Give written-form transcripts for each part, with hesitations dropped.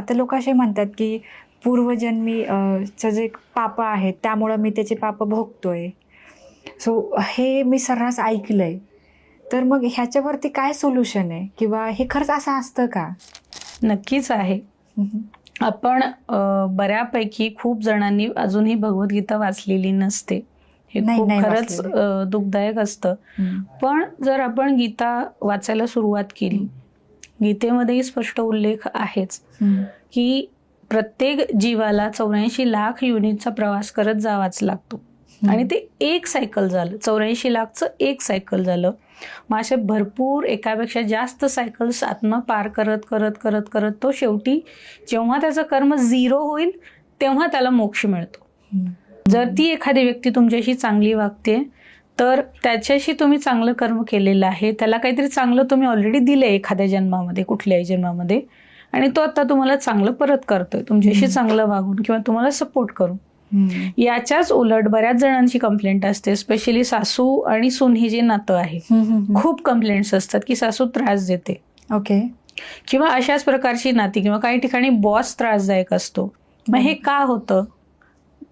आता लोक असे म्हणतात की पूर्वजन्मी जे पाप आहेत त्यामुळं मी त्याचे पाप भोगतोय. सो हे मी सर्रास ऐकलंय. तर मग ह्याच्यावरती काय सोल्युशन आहे किंवा हे खरंच असं असतं का? नक्कीच आहे. आपण बऱ्यापैकी खूप जणांनी अजूनही भगवद्गीता वाचलेली नसते. हे खूप खरंच दुःखदायक असतं. पण जर आपण गीता वाचायला सुरुवात केली, गीतेमध्येही स्पष्ट उल्लेख आहेच की प्रत्येक जीवाला 84 लाख योनीचा प्रवास करत जावाच लागतो. आणि ते एक सायकल झालं, 84 लाखचं एक सायकल झालं. मग असे भरपूर एकापेक्षा जास्त सायकल्स आत्मा पार करत करत करत करत तो शेवटी जेव्हा त्याचं कर्म 0 होईल तेव्हा त्याला मोक्ष मिळतो. जर ती एखादी व्यक्ती तुमच्याशी चांगली वागते तर त्याच्याशी तुम्ही चांगलं कर्म केलेलं आहे, त्याला काहीतरी चांगलं तुम्ही ऑलरेडी दिलंय एखाद्या जन्मामध्ये, कुठल्याही जन्मामध्ये, आणि तो आता तुम्हाला चांगलं परत करतोय तुमच्याशी चांगलं वागून किंवा तुम्हाला सपोर्ट करून. याच्याच उलट बऱ्याच जणांची कंप्लेंट असते, स्पेशली सासू आणि सून हे जे नातं आहे, खूप कंप्लेंट्स असतात की सासू त्रास देते. ओके. किंवा अशाच प्रकारची नाती, किंवा काही ठिकाणी बॉस त्रासदायक असतो. मग हे का होतं?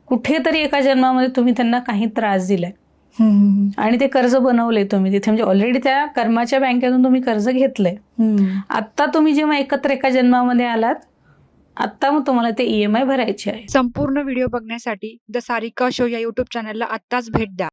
कुठेतरी एका जन्मामध्ये तुम्ही त्यांना काही त्रास दिलाय आणि ते कर्ज बनवले तुम्ही तिथे, म्हणजे ऑलरेडी त्या कर्माच्या बँकेतून तुम्ही कर्ज घेतलंय. आता तुम्ही जेव्हा एकत्र एका जन्मामध्ये आलात, आता मग तुम्हाला ते EMI भरायचे आहे. संपूर्ण व्हिडिओ बघण्यासाठी द सारिका शो या YouTube चॅनलला आत्ताच भेट द्या.